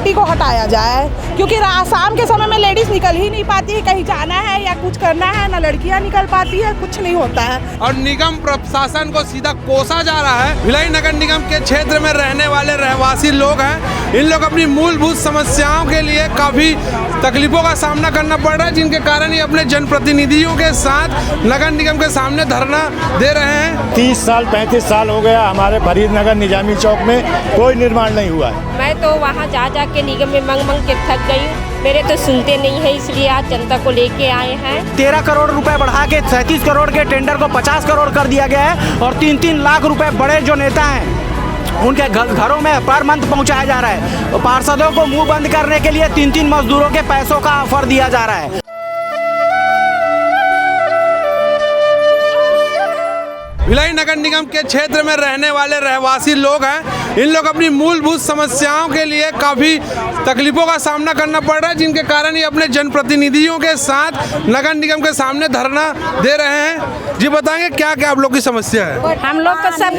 पट्टी को हटाया जाए, क्योंकि शाम के समय में लेडीज निकल ही नहीं पाती है, कहीं जाना है या कुछ करना है, ना लड़कियां निकल पाती है, कुछ नहीं होता है। और निगम प्रशासन को सीधा कोसा जा रहा है। भिलाई नगर निगम के क्षेत्र में रहने वाले रहवासी लोग हैं, इन लोग अपनी मूलभूत समस्याओं के लिए काफी तकलीफों का सामना करना पड़ रहा है, जिनके कारण ये अपने जनप्रतिनिधियों के साथ नगर निगम के सामने धरना दे रहे हैं। 30 साल 35 साल हो गया हमारे फरीदनगर निजामी चौक में कोई निर्माण नहीं हुआ है। मैं तो वहाँ जा के निगम में मांग के थक गई हूँ, मेरे तो सुनते नहीं है, इसलिए आज जनता को लेके आए हैं। 13 करोड़ रुपए बढ़ा के 37 करोड़ के टेंडर को 50 करोड़ कर दिया गया है और 3-3 लाख रुपए बड़े जो नेता हैं उनके घरों में पर मंथ पहुंचाया जा रहा है। पार्षदों को मुंह बंद करने के लिए 3-3 मजदूरों के पैसों का ऑफर दिया जा रहा है। भिलाई नगर निगम के क्षेत्र में रहने वाले रहवासी लोग हैं, इन लोग अपनी मूलभूत समस्याओं के लिए काफ़ी तकलीफों का सामना करना पड़ रहा है, जिनके कारण ये अपने जनप्रतिनिधियों के साथ नगर निगम के सामने धरना दे रहे हैं। जी बताएंगे क्या क्या आप लोग की समस्या है? हम लोग का सब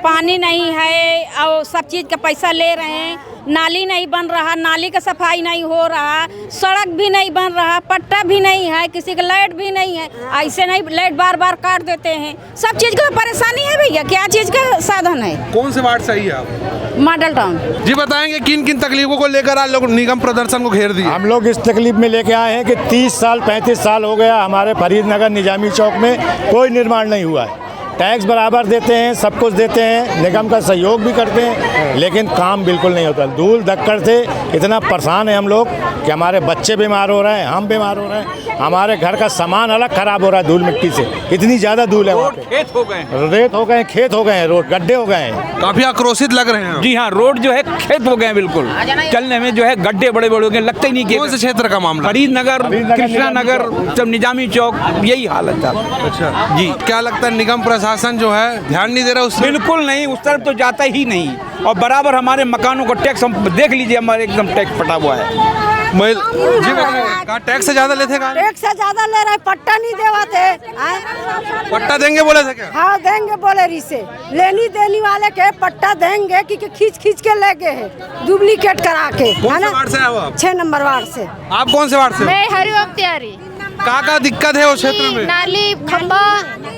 पानी नहीं है और सब चीज़ का पैसा ले रहे हैं, नाली नहीं बन रहा, नाली का सफाई नहीं हो रहा, सड़क भी नहीं बन रहा, पट्टा भी नहीं है, किसी का लाइट भी नहीं है, ऐसे नहीं लाइट बार बार काट देते हैं। सब चीज़ का परेशानी है भैया, क्या चीज़ का साधन है? कौन से वार्ड सही है आप? Model town. जी बताएंगे किन किन तकलीफों को लेकर आप लोग निगम प्रदर्शन को घेर दिए? हम लोग इस तकलीफ में लेके आए हैं कि 30 साल 35 साल हो गया हमारे फरीदनगर निजामी चौक में कोई निर्माण नहीं हुआ है। टैक्स बराबर देते हैं, सब कुछ देते हैं, निगम का सहयोग भी करते हैं, लेकिन काम बिल्कुल नहीं होता। धूल धक्कड़ से इतना परेशान है हम लोग कि हमारे बच्चे बीमार हो रहे हैं, हम बीमार हो रहे हैं, हमारे घर का सामान अलग खराब हो रहा है धूल मिट्टी से। इतनी ज़्यादा धूल है वहाँ पे। खेत हो गए, रेत हो गए, खेत हो गए हैं, रोड गड्ढे हो गए हैं। काफी आक्रोशित लग रहे हैं। जी हाँ, रोड जो है खेत हो गए, बिल्कुल चलने में जो है गड्ढे बड़े बड़े हो गए, लगता ही नहीं। कौन से क्षेत्र का मामला? फरीदनगर, कृष्णा नगर, जब निजामी चौक, यही हालत था। अच्छा जी, क्या लगता है निगम प्रशासन जो है ध्यान नहीं दे रहा उससे? बिल्कुल नहीं, उस तरफ तो जाता ही नहीं। और बराबर हमारे मकानों को टैक्स, हम देख लीजिए हमारे एकदम टैक्स पटा हुआ है। जी कहा टैक्स से ज्यादा लेते हैं? टैक्स से ज्यादा ले रहे, पट्टा नहीं देवाते। पट्टा देंगे बोले थे क्या? हाँ देंगे बोले रही से, लेनी देनी वाले के पट्टा देंगे कि खींच के ले गए हैं डुप्लीकेट करा के। कौन से वार्ड से है आप? 6 नंबर वार्ड से। आप कौन से वार्ड से? मैं हरिओम त्यारी। का दिक्कत है उस क्षेत्र में? नाली, खंबा,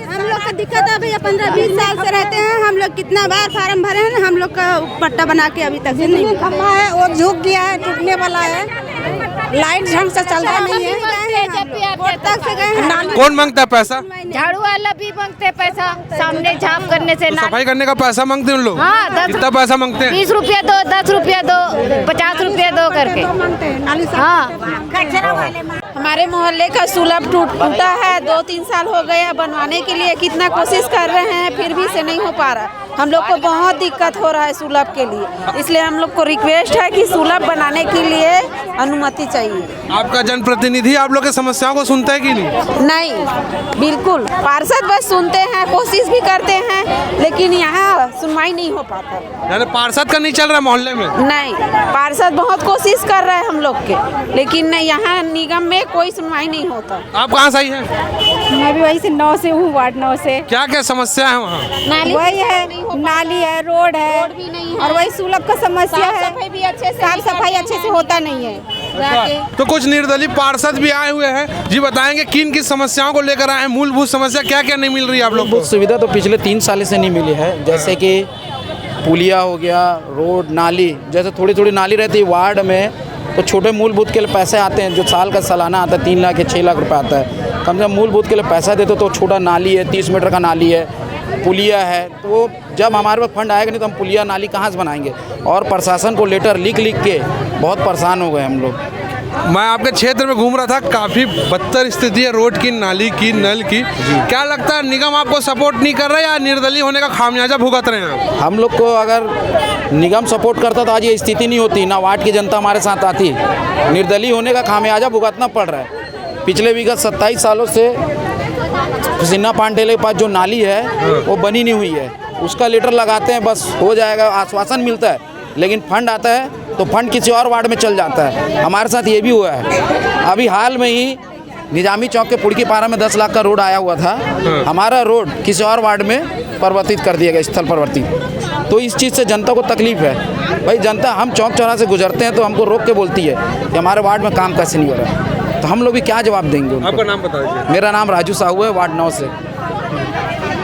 हम लोग का दिक्कत है भैया। 15-20 साल से रहते हैं हम लोग, कितना बार फार्म भरे हैं, हम लोग का पट्टा बना के अभी तक नहीं। खंबा है वो झुक गया है, टूटने वाला है, लाइट ढंग से चलता नहीं है। कौन मांगता है पैसा? झाड़ू वाला भी मांगते हैं पैसा, सामने झाप करने से। तो सफाई करने का पैसा मांगते हैं उन लोग? हाँ, कितना पैसा मांगते हैं? 20 रुपया दो, 10 रुपया दो, 50 रुपया दो करके। हाँ, हमारे मोहल्ले का सुलभ टूटा है, 2-3 साल हो गए बनवाने के लिए, कितना कोशिश कर रहे हैं फिर भी से नहीं हो पा रहा। हम लोग को बहुत दिक्कत हो रहा है सुलभ के लिए, इसलिए हम लोग को रिक्वेस्ट है कि सुलभ बनाने के लिए अनुमति चाहिए। आपका जनप्रतिनिधि आप लोग की समस्याओं को सुनता है कि नहीं? नहीं, बिल्कुल। पार्षद बस सुनते हैं, कोशिश भी करते हैं, लेकिन यहाँ सुनवाई नहीं हो पाता। यानी पार्षद का नहीं चल रहा मोहल्ले में? नहीं, पार्षद बहुत कोशिश कर रहे हैं हम लोग के, लेकिन यहाँ निगम में कोई सुनवाई नहीं होता। आप कहाँ से आई हैं? मैं भी वही से 9 से हूँ, वार्ड 9 से। क्या क्या समस्या है वहाँ? वही है, नाली है, रोड है, और वही सुलभ का समस्या है। साफ सफाई अच्छे से होता नहीं है। तो कुछ निर्दलीय पार्षद भी आए हुए हैं, जी बताएंगे किन किन समस्याओं को लेकर आए हैं? मूलभूत समस्या क्या क्या नहीं मिल रही है आप लोग को? सुविधा तो पिछले 3 साल से नहीं मिली है, जैसे कि पुलिया हो गया, रोड, नाली। जैसे थोड़ी थोड़ी नाली रहती है वार्ड में, तो छोटे मूलभूत के लिए पैसे आते हैं, जो साल का सालाना आता है 3 लाख या 6 लाख रुपए आता है। कम से कम मूलभूत के लिए पैसा देते तो छोटा नाली है, 30 मीटर का नाली है, पुलिया है, तो जब हमारे पास फंड आएगा नहीं तो हम पुलिया नाली कहाँ से बनाएंगे? और प्रशासन को लेटर लिख के बहुत परेशान हो गए हम लोग। मैं आपके क्षेत्र में घूम रहा था, काफ़ी बदतर स्थिति है रोड की, नाली की, नल की। क्या लगता है निगम आपको सपोर्ट नहीं कर रहा है या निर्दलीय होने का खामियाजा भुगत रहे हैं? हम लोग को अगर निगम सपोर्ट करता तो आज ये स्थिति नहीं होती, ना वार्ड की जनता हमारे साथ आती। निर्दलीय होने का खामियाजा भुगतना पड़ रहा है। पिछले विगत 27 सालों से सिन्हा पांडेले के पास जो नाली है वो बनी नहीं हुई है, उसका लेटर लगाते हैं, बस हो जाएगा, आश्वासन मिलता है, लेकिन फंड आता है तो फंड किसी और वार्ड में चल जाता है। हमारे साथ ये भी हुआ है। अभी हाल में ही निजामी चौक के पुड़की पारा में 10 लाख का रोड आया हुआ था, हमारा रोड किसी और वार्ड में परिवर्तित कर दिया गया, स्थल परिवर्तित। तो इस चीज़ से जनता को तकलीफ है। भाई जनता, हम चौक चौराहे से गुजरते हैं तो हमको रोक के बोलती है कि हमारे वार्ड में काम कैसे नहीं हो रहा है, तो हम लोग भी क्या जवाब देंगे उनको? आपका नाम बता दीजिए। मेरा नाम राजू साहू है, वार्ड 9 से।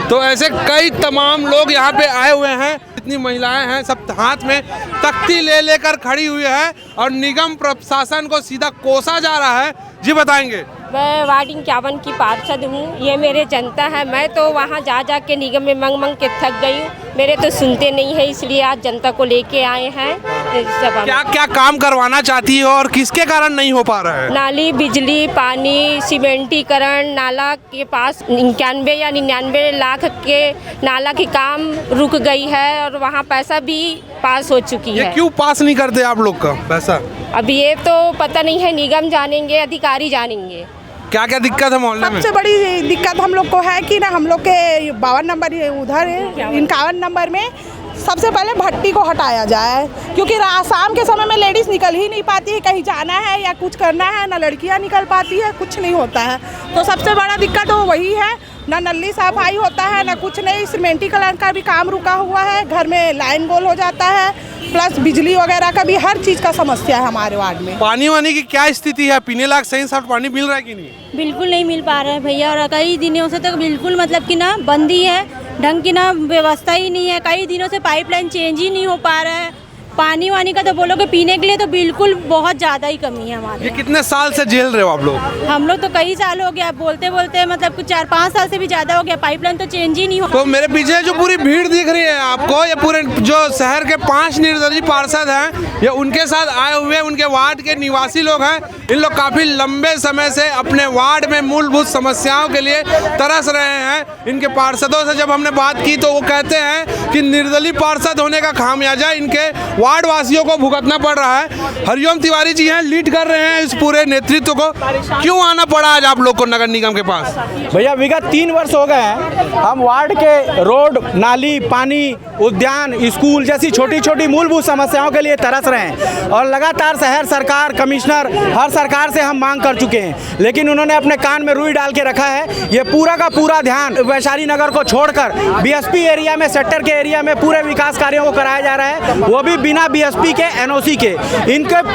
तो ऐसे कई तमाम लोग यहाँ पे आए हुए हैं, जितनी महिलाएं हैं सब हाथ में तख्ती ले लेकर खड़ी हुई है और निगम प्रशासन को सीधा कोसा जा रहा है। जी बताएंगे। मैं वार्ड 51 की पार्षद हूँ, ये मेरे जनता है। मैं तो वहाँ जा जा के निगम में मंग मंग के थक गई हूँ, मेरे तो सुनते नहीं है, इसलिए आज जनता को लेके आए हैं सभा में। क्या क्या काम करवाना चाहती हो और किसके कारण नहीं हो पा रहा है? नाली, बिजली, पानी, सीमेंटीकरण, नाला के पास 91 या 99 लाख के नाला की काम रुक गई है और वहाँ पैसा भी पास हो चुकी है। ये क्यों पास नहीं करते आप लोग का पैसा? अब ये तो पता नहीं है, निगम जानेंगे, अधिकारी जानेंगे। क्या क्या दिक्कत है मोहल्ले में? सबसे बड़ी दिक्कत हम लोग को है कि ना, हम लोग के 52 नंबर उधर है, 51 नंबर में सबसे पहले भट्टी को हटाया जाए, क्योंकि शाम के समय में लेडीज़ निकल ही नहीं पाती है, कहीं जाना है या कुछ करना है, ना लड़कियां निकल पाती है, कुछ नहीं होता है। तो सबसे बड़ा दिक्कत वो वही है, ना नली सफाई होता है, ना कुछ नहीं। सीमेंटीकरण का भी काम रुका हुआ है, घर में लाइन गोल हो जाता है, प्लस बिजली वगैरह का भी हर चीज़ का समस्या है हमारे वार्ड में। पानी वानी की क्या स्थिति है? पीने लायक सही साफ पानी मिल रहा है कि नहीं? बिल्कुल नहीं मिल पा रहा है भैया, और कई दिनों से तो बिल्कुल मतलब कि ना बंदी है, ढंग की ना व्यवस्था ही नहीं है। कई दिनों से पाइपलाइन चेंज ही नहीं हो पा रहा है। पानी वानी का तो बोलोगे पीने के लिए तो बिल्कुल बहुत ज़्यादा ही कमी है हमारे। ये कितने साल से झेल रहे हो आप लोग? हम लोग तो कई साल हो गया, बोलते बोलते मतलब कुछ 4-5 साल से भी ज़्यादा हो गया, पाइपलाइन तो चेंज ही नहीं हो। तो मेरे पीछे जो पूरी भीड़ दिख रही है आपको, ये पूरे जो शहर के 5 निर्दलीय पार्षद हैं, ये उनके साथ आए हुए उनके वार्ड के निवासी लोग हैं। इन लोग काफ़ी लंबे समय से अपने वार्ड में मूलभूत समस्याओं के लिए तरस रहे हैं। इनके पार्षदों से जब हमने बात की तो वो कहते हैं कि निर्दलीय पार्षद होने का खामियाजा इनके वार्ड वासियों को भुगतना पड़ रहा है। हरिओम तिवारी जी हैं, लीड कर रहे हैं इस पूरे नेतृत्व को। क्यों आना पड़ा आज आप लोग को नगर निगम के पास? भैया विगत 3 वर्ष हो गए हैं, हम वार्ड के रोड, नाली, पानी, उद्यान, स्कूल जैसी छोटी छोटी मूलभूत समस्याओं के लिए तरस रहे हैं और लगातार शहर सरकार, कमिश्नर, हर सरकार से हम मांग कर चुके हैं, लेकिन उन्होंने अपने कान में रुई डाल के रखा है। ये पूरा का पूरा ध्यान वैशाली नगर को छोड़कर बीएसपी एरिया में, सेक्टर के एरिया में पूरे विकास कार्यों को कराया जा रहा है, वो भी बिना बीएसपी के, एनओसी के।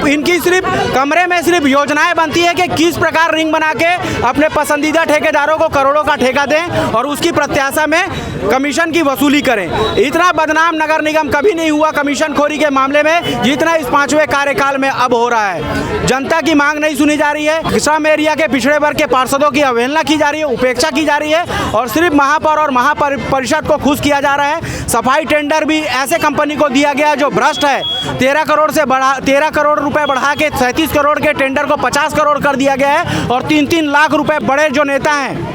इनकी सिर्फ कमरे में सिर्फ योजनाएं बनती है कि किस प्रकार रिंग बना के अपने पसंदीदा ठेकेदारों को करोड़ों का ठेका दें और उसकी प्रत्याशा में कमीशन की वसूली करें। इतना बदनाम नगर निगम कभी नहीं हुआ कमीशन खोरी के मामले में जितना इस 5वें कार्यकाल में अब हो रहा है। जनता की मांग नहीं सुनी जा रही है, श्रम एरिया के पिछड़े वर्ग के पार्षदों की अवहेलना की जा रही है, उपेक्षा की जा रही है और सिर्फ महापौर और महापरिषद को खुश किया जा रहा है। सफाई टेंडर भी ऐसे कंपनी को दिया गया जो भ्रष्ट है। 13 करोड़ रुपए बढ़ा के 37 करोड़ के टेंडर को 50 करोड़ कर दिया गया है और 3-3 लाख रुपए बड़े जो नेता हैं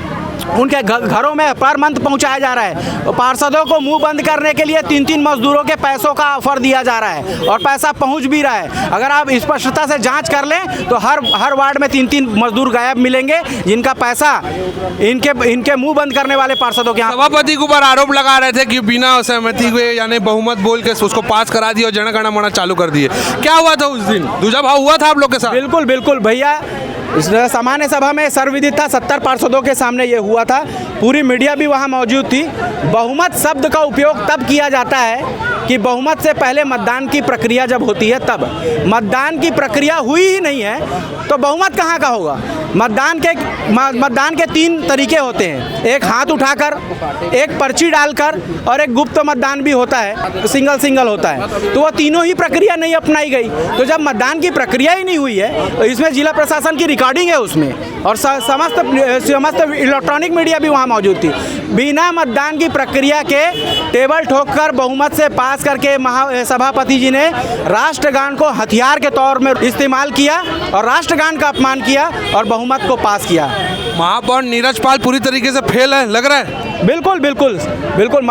उनके घरों में पर मंथ पहुंचाया जा रहा है। पार्षदों को मुंह बंद करने के लिए 3-3 मजदूरों के पैसों का ऑफर दिया जा रहा है और पैसा पहुंच भी रहा है। अगर आप स्पष्टता से जांच कर लें तो हर वार्ड में 3-3 मजदूर गायब मिलेंगे जिनका पैसा इनके मुंह बंद करने वाले पार्षदों के। सभापति के ऊपर आरोप लगा रहे थे कि बिना सहमति हुए यानी बहुमत बोल के उसको पास करा दिया और जनगणना मना चालू कर दिए। क्या हुआ था उस दिन? दूजा भाव हुआ था आप लोग के साथ? बिल्कुल बिल्कुल भैया, इस सामान्य सभा में सर्वविदित था, 70 पार्षदों के सामने ये हुआ था, पूरी मीडिया भी वहाँ मौजूद थी। बहुमत शब्द का उपयोग तब किया जाता है कि बहुमत से पहले मतदान की प्रक्रिया जब होती है तब। मतदान की प्रक्रिया हुई ही नहीं है तो बहुमत कहाँ का होगा? मतदान के 3 तरीके होते हैं, एक हाथ उठाकर, एक पर्ची डालकर और एक गुप्त मतदान भी होता है, सिंगल होता है। तो वो तीनों ही प्रक्रिया नहीं अपनाई गई। तो जब मतदान की प्रक्रिया ही नहीं हुई है तो इसमें जिला प्रशासन की रिकॉर्डिंग है उसमें और समस्त इलेक्ट्रॉनिक मीडिया भी वहाँ मौजूद थी। बिना मतदान की प्रक्रिया के टेबल ठोककर बहुमत से पास करके सभापति जी ने राष्ट्रगान को हथियार के तौर में इस्तेमाल किया और राष्ट्रगान का अपमान किया और बहुमत को पास किया। महापौर नीरज पाल पूरी तरीके से फेल है लग रहा है। बिल्कुल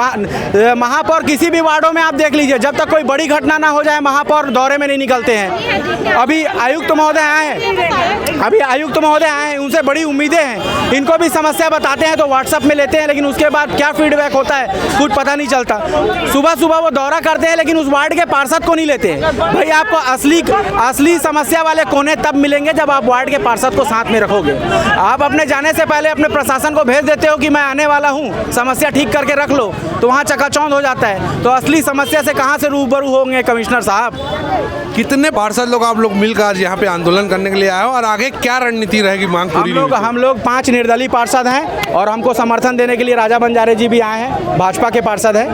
महापौर किसी भी वार्डों में आप देख लीजिए, जब तक कोई बड़ी घटना ना हो जाए महापौर दौरे में नहीं निकलते हैं। अभी आयुक्त महोदय आए हैं, उनसे बड़ी उम्मीदें हैं। इनको भी समस्या बताते हैं तो व्हाट्सएप में लेते हैं, लेकिन उसके बाद क्या फीडबैक होता है कुछ पता नहीं चलता। सुबह सुबह वो दौरा करते हैं लेकिन उस वार्ड के पार्षद को नहीं लेते। भाई आपको असली समस्या वाले कोने तब मिलेंगे जब आप वार्ड के पार्षद को साथ में रखोगे। आप अपने जाने से पहले अपने प्रशासन को भेज देते हो कि मैं आने वाला हूँ, समस्या ठीक करके रख लो, तो वहाँ चकाचौंध हो जाता है। तो असली समस्या से कहाँ से रूबरू होंगे कमिश्नर साहब? कितने पार्षद लोग आप लोग मिलकर आज यहाँ पे आंदोलन करने के लिए आए हो और आगे क्या रणनीति रहेगी मांग पूरी? हम लोग 5 निर्दलीय पार्षद हैं और हमको समर्थन देने के लिए राजा बंजारे जी भी आए हैं, भाजपा के पार्षद हैं।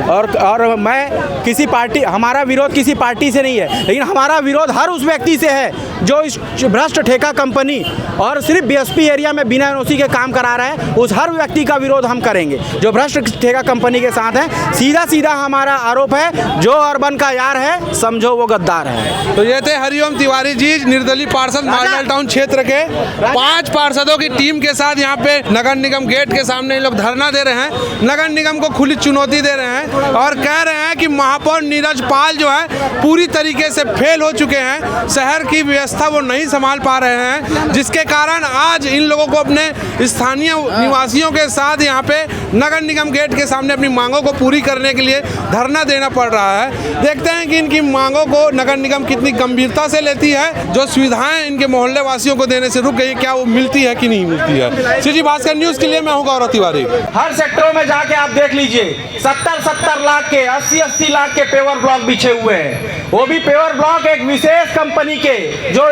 और मैं किसी पार्टी, हमारा विरोध किसी पार्टी से नहीं है, लेकिन हमारा विरोध हर उस व्यक्ति से है जो इस भ्रष्ट ठेका कंपनी और सिर्फ बीएसपी एरिया में बिना एनओसी के काम करा रहा है। उस हर व्यक्ति का विरोध हम करेंगे जो भ्रष्ट ठेका कंपनी के साथ है। सीधा सीधा हमारा आरोप है, जो अर्बन का यार है समझो वो गद्दार है। तो ये थे हरिओम तिवारी जी, निर्दलीय पार्षद मार्शल टाउन क्षेत्र के। 5 पार्षदों की टीम के साथ यहाँ पे नगर निगम गेट के सामने लोग धरना दे रहे हैं, नगर निगम को खुली चुनौती दे रहे हैं और कह रहे हैं कि महापौर नीरज पाल जो है पूरी तरीके से फेल हो चुके हैं, शहर की व्यवस्था वो नहीं संभाल पा रहे हैं, जिसके कारण आज इन लोगों को अपने स्थानीय निवासियों के साथ यहाँ पे नगर निगम गेट के सामने अपनी मांगों को पूरी करने के लिए धरना देना पड़ रहा है। देखते हैं कि इनकी मांगों को नगर निगम कितनी गंभीरता से लेती है, जो सुविधाएं इनके मोहल्ले वासियों को देने से रुक गई, क्या वो मिलती है कि नहीं मिलती है। सिटी भास्कर न्यूज के लिए मैं हूं गौरव तिवारी। हर सेक्टरों में जाके आप देख लीजिए 70-70 लाख के 80-80 लाख के पेवर ब्लॉक बिछे हुए हैं, वो भी पेवर ब्लॉक एक विशेष कंपनी के, जो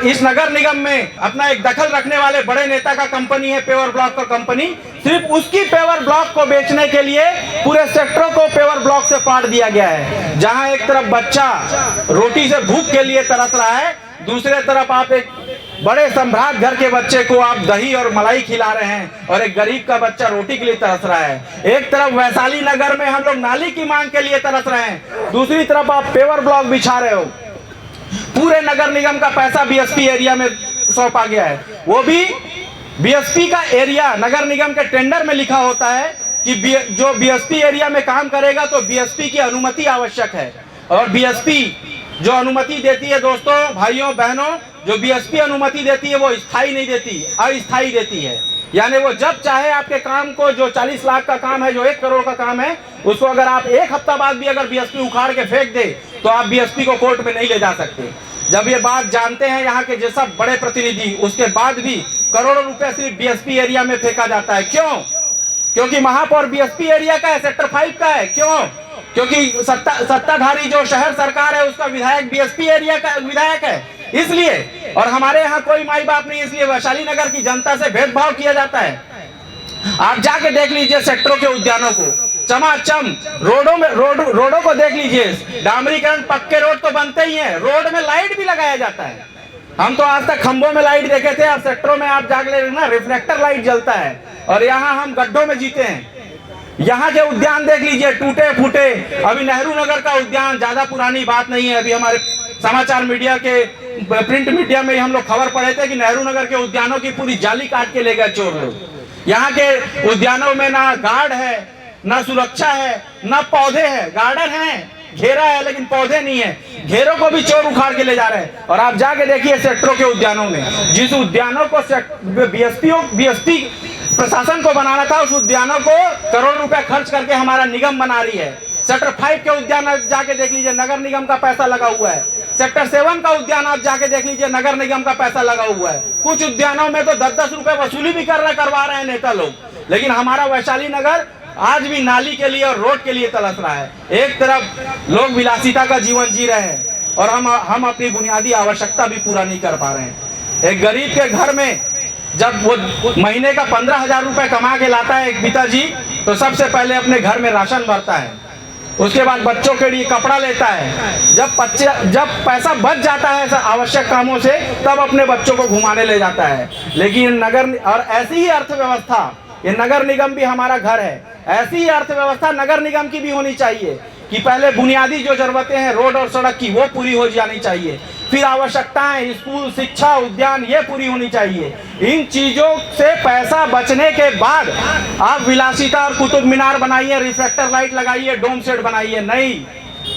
इस नगर निगम में अपना एक दखल रखने वाले बड़े नेता का कंपनी है पेवर ब्लॉक का कंपनी। सिर्फ उसकी पेवर ब्लॉक को बेचने के लिए पूरे सेक्टरों को पेवर ब्लॉक से पाट दिया गया है। जहां एक तरफ बच्चा रोटी से भूख के लिए तरस रहा है, दूसरे तरफ आप एक बड़े सम्राट घर के बच्चे को आप दही और मलाई खिला रहे हैं और एक गरीब का बच्चा रोटी के लिए तरस रहा है। एक तरफ वैशाली नगर में हम लोग नाली की मांग के लिए तरस रहे हैं, दूसरी तरफ आप पेवर ब्लॉक बिछा रहे हो। पूरे नगर निगम का पैसा बीएसपी एरिया में सौंपा गया है, वो भी बीएसपी का एरिया नगर निगम के टेंडर में लिखा होता है कि जो बीएसपी एरिया में काम करेगा तो बीएसपी की अनुमति आवश्यक है। और बीएसपी जो अनुमति देती है दोस्तों, भाइयों बहनों, जो बीएसपी अनुमति देती है वो स्थायी नहीं देती, अस्थायी देती है। यानी वो जब चाहे आपके काम को, जो 40 लाख का काम है, जो 1 करोड़ का काम है, उसको अगर आप 1 हफ्ता बाद भी अगर बीएसपी उखाड़ के फेंक दे तो आप बीएसपी को कोर्ट में नहीं ले जा सकते। जब ये बात जानते हैं यहाँ के जैसा बड़े प्रतिनिधि, उसके बाद भी करोड़ों रुपए सिर्फ बीएसपी एरिया में फेंका जाता है। क्यों? क्योंकि महापौर बीएसपी एरिया का है, सेक्टर 5 का है। क्यों? क्योंकि सत्ताधारी जो शहर सरकार है उसका विधायक बीएसपी एरिया का विधायक है, इसलिए। और हमारे यहाँ कोई माई बाप नहीं, इसलिए वैशाली नगर की जनता से भेदभाव किया जाता है। आप जाके देख लीजिए सेक्टरों के उद्यानों को, चमाचम रोडों को देख लीजिए, डामरीकरण, पक्के रोड तो बनते ही हैं, रोड में लाइट भी लगाया जाता है। हम तो आज तक खंभों में लाइट देखे थे, अब सेक्टरों में आप जाके ना रिफ्लेक्टर लाइट जलता है, और यहाँ हम गड्ढों में जीते हैं। यहाँ के उद्यान देख लीजिए, टूटे फूटे। अभी नेहरू नगर का उद्यान, ज्यादा पुरानी बात नहीं है, अभी हमारे समाचार मीडिया के प्रिंट मीडिया में हम लोग खबर पढ़े थे कि नेहरू नगर के उद्यानों की पूरी जाली काट के ले गए चोर लोग। यहाँ के उद्यानों में ना गार्ड है, ना सुरक्षा है, ना पौधे हैं। गार्डन है, घेरा है, लेकिन पौधे नहीं है। घेरों को भी चोर उखाड़ के ले जा रहे हैं। और आप जाके देखिए सेक्टरों के उद्यानों में, जिस उद्यानों को बीएसपी प्रशासन को बनाना था, उस उद्यानों को करोड़ रुपए खर्च करके हमारा निगम बना रही है। सेक्टर 5 के उद्यान आप जाके देख लीजिए, नगर निगम का पैसा लगा हुआ है। सेक्टर 7 का उद्यान आप जाके देख लीजिए, नगर निगम का पैसा लगा हुआ है। कुछ उद्यानों में तो 10-10 रुपए वसूली भी करवा रहे हैं नेता लोग। लेकिन हमारा वैशाली नगर आज भी नाली के लिए और रोड के लिए तरस रहा है। एक तरफ लोग विलासिता का जीवन जी रहे हैं और हम अपनी बुनियादी आवश्यकता भी पूरा नहीं कर पा रहे हैं। एक गरीब के घर में जब वो महीने का 15,000 रुपए कमा के लाता है एक पिताजी, तो सबसे पहले अपने घर में राशन भरता है, उसके बाद बच्चों के लिए कपड़ा लेता है। जब पैसा बच जाता है आवश्यक कामों से, तब अपने बच्चों को घुमाने ले जाता है। लेकिन और ऐसी ही अर्थव्यवस्था, ये नगर निगम भी हमारा घर है, ऐसी ही अर्थव्यवस्था नगर निगम की भी होनी चाहिए कि पहले बुनियादी जो जरूरतें हैं रोड और सड़क की, वो पूरी हो जानी चाहिए। फिर आवश्यकताएं, स्कूल, शिक्षा, उद्यान, ये पूरी होनी चाहिए। इन चीजों से पैसा बचने के बाद आप विलासिता और कुतुब मीनार बनाइए, रिफ्लेक्टर लाइट लगाइए, डोम सेट बनाइए। नहीं,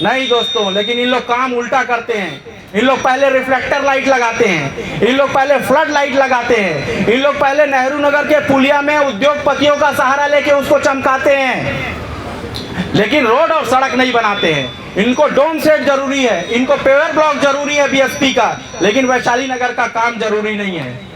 नहीं दोस्तों, लेकिन इन लोग काम उल्टा करते हैं। इन लोग पहले रिफ्लेक्टर लाइट लगाते हैं, इन लोग पहले फ्लड लाइट लगाते हैं, इन लोग पहले नेहरू नगर के पुलिया में उद्योगपतियों का सहारा लेके उसको चमकाते हैं, लेकिन रोड और सड़क नहीं बनाते हैं। इनको डोम सेट जरूरी है, इनको पेवर ब्लॉक जरूरी है बीएसपी का, लेकिन वैशाली नगर का काम जरूरी नहीं है।